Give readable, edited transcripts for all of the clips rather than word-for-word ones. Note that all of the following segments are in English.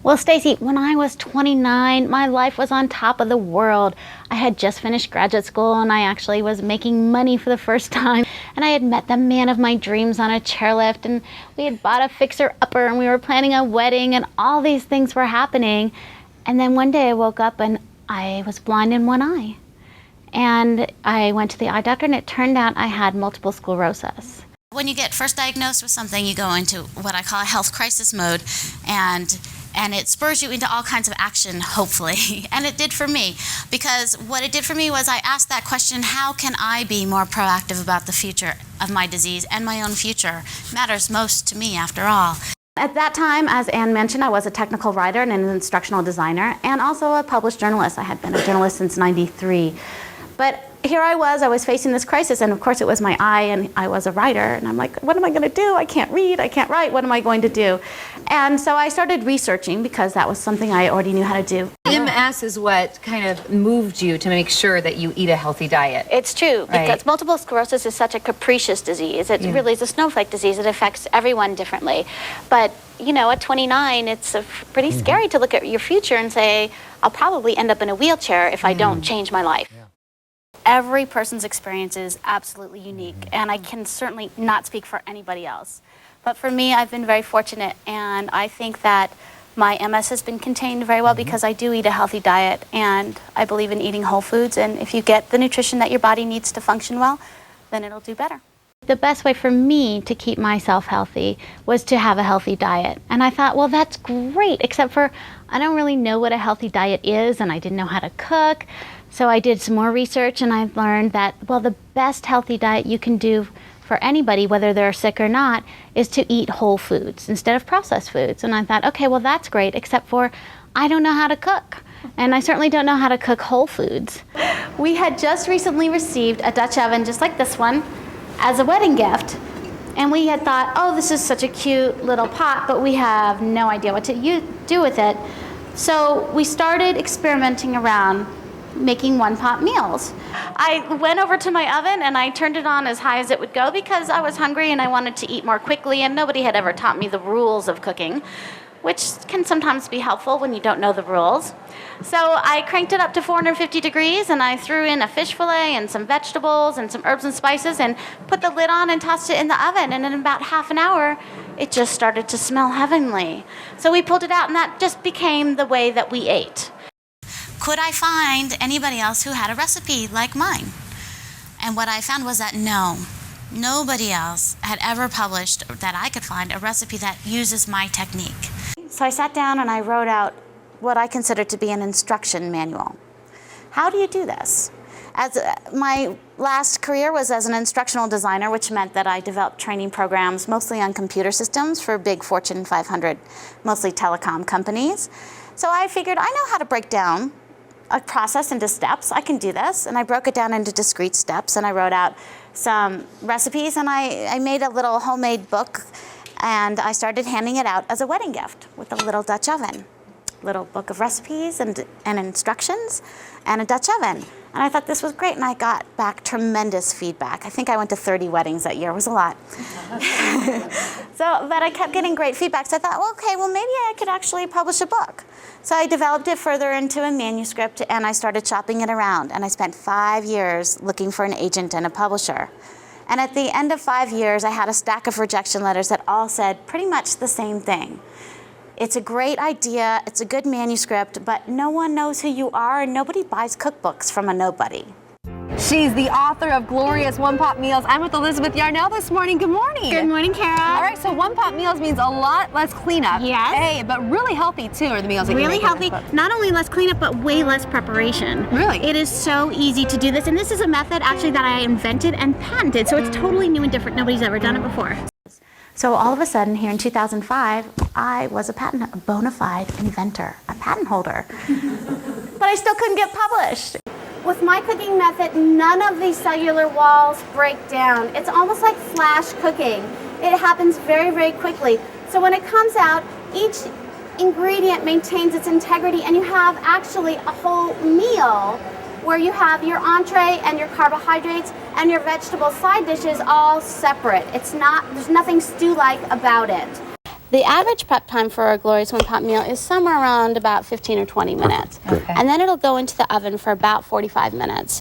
Well, Stacy, when I was 29, my life was on top of the world. I had just finished graduate school and I actually was making money for the first time. And I had met the man of my dreams on a chairlift, and we had bought a fixer-upper, and we were planning a wedding, and all these things were happening. And then one day I woke up and I was blind in one eye. And I went to the eye doctor, and it turned out I had multiple sclerosis. When you get first diagnosed with something, you go into what I call a health crisis mode, and it spurs you into all kinds of action, hopefully. And it did for me, because what it did for me was I asked that question, how can I be more proactive about the future of my disease, and my own future matters most to me after all. At that time, as Anne mentioned, I was a technical writer and an instructional designer, and also a published journalist. I had been a journalist since '93. But here I was facing this crisis, and of course it was my eye, and I was a writer, and I'm like, what am I going to do? I can't read, I can't write, what am I going to do? And so I started researching, because that was something I already knew how to do. MS is what kind of moved you to make sure that you eat a healthy diet. It's true, Right. because multiple sclerosis is such a capricious disease. It really is a snowflake disease. It affects everyone differently. But, you know, at 29, it's pretty scary to look at your future and say, I'll probably end up in a wheelchair if I don't change my life. Every person's experience is absolutely unique, and I can certainly not speak for anybody else. But for me, I've been very fortunate, and I think that my MS has been contained very well because I do eat a healthy diet, and I believe in eating whole foods, and if you get the nutrition that your body needs to function well, then it'll do better. The best way for me to keep myself healthy was to have a healthy diet. And I thought, well, that's great, except for I don't really know what a healthy diet is, and I didn't know how to cook. So I did some more research, and I learned that, well, the best healthy diet you can do for anybody, whether they're sick or not, is to eat whole foods instead of processed foods. And I thought, okay, well, that's great, except for I don't know how to cook. And I certainly don't know how to cook whole foods. We had just recently received a Dutch oven just like this one as a wedding gift. And we had thought, oh, this is such a cute little pot, but we have no idea what to do with it. So we started experimenting around making one-pot meals. I went over to my oven and I turned it on as high as it would go because I was hungry and I wanted to eat more quickly, and nobody had ever taught me the rules of cooking, which can sometimes be helpful when you don't know the rules. So I cranked it up to 450 degrees, and I threw in a fish fillet and some vegetables and some herbs and spices and put the lid on and tossed it in the oven, and in about half an hour it just started to smell heavenly. So we pulled it out, and that just became the way that we ate. Could I find anybody else who had a recipe like mine? And what I found was that no, nobody else had ever published, that I could find, a recipe that uses my technique. So I sat down and I wrote out what I consider to be an instruction manual. How do you do this? My last career was as an instructional designer, which meant that I developed training programs mostly on computer systems for big Fortune 500, mostly telecom companies. So I figured I know how to break down a process into steps. I can do this. And I broke it down into discrete steps, and I wrote out some recipes, and I made a little homemade book, and I started handing it out as a wedding gift with a little Dutch oven. Little book of recipes and instructions and a Dutch oven. And I thought this was great, and I got back tremendous feedback. I think I went to 30 weddings that year. It was a lot. But I kept getting great feedback, so I thought, well, okay, well, maybe I could actually publish a book. So I developed it further into a manuscript, and I started shopping it around, and I spent 5 years looking for an agent and a publisher. And at the end of 5 years, I had a stack of rejection letters that all said pretty much the same thing. It's a great idea, it's a good manuscript, but no one knows who you are, and nobody buys cookbooks from a nobody. She's the author of glorious one-pot meals. I'm with Elizabeth Yarnell this morning. Good morning. Good morning, Kara. All right, so one-pot meals means a lot less cleanup. Yes. Hey, but really healthy too are the meals that you Really make in healthy. this book. Not only less cleanup, but way less preparation. Really? It is so easy to do this, and this is a method actually that I invented and patented, so it's totally new and different. Nobody's ever done it before. So all of a sudden, here in 2005, I was a bona fide inventor, a patent holder. But I still couldn't get published. With my cooking method, none of these cellular walls break down. It's almost like flash cooking. It happens very, very quickly. So when it comes out, each ingredient maintains its integrity, and you have actually a whole meal where you have your entree and your carbohydrates and your vegetable side dishes all separate. There's nothing stew-like about it. The average prep time for a Glorious One Pot meal is somewhere around about 15 or 20 minutes. Okay. And then it'll go into the oven for about 45 minutes.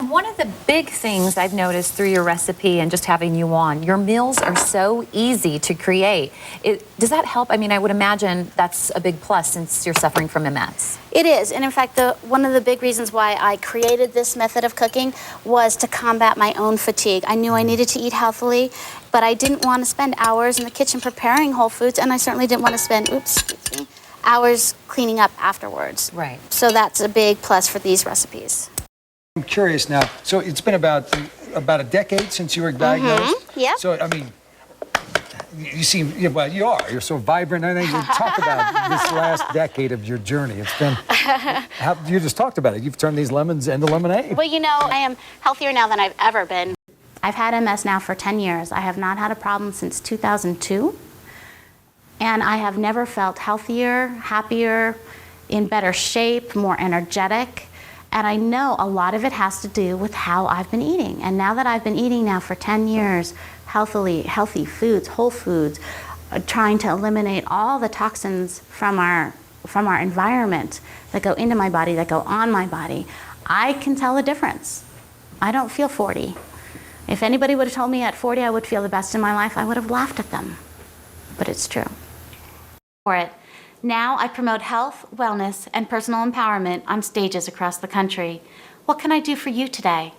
One of the big things I've noticed through your recipe and just having you on, your meals are so easy to create. Does that help? I mean, I would imagine that's a big plus since you're suffering from MS. It is, and in fact, one of the big reasons why I created this method of cooking was to combat my own fatigue. I knew I needed to eat healthily, but I didn't want to spend hours in the kitchen preparing whole foods, and I certainly didn't want to spend, hours cleaning up afterwards. Right. So that's a big plus for these recipes. I'm curious now. So it's been about a decade since you were diagnosed. Yeah. So I mean, you seem well. You're so vibrant. I think you talk about this last decade of your journey. It's been. You just talked about it. You've turned these lemons into lemonade. Well, I am healthier now than I've ever been. I've had MS now for 10 years. I have not had a problem since 2002. And I have never felt healthier, happier, in better shape, more energetic. And I know a lot of it has to do with how I've been eating. And now that I've been eating now for 10 years, healthy foods, whole foods, trying to eliminate all the toxins from our environment that go into my body, that go on my body, I can tell the difference. I don't feel 40. If anybody would have told me at 40 I would feel the best in my life, I would have laughed at them. But it's true. For it. Now I promote health, wellness, and personal empowerment on stages across the country. What can I do for you today?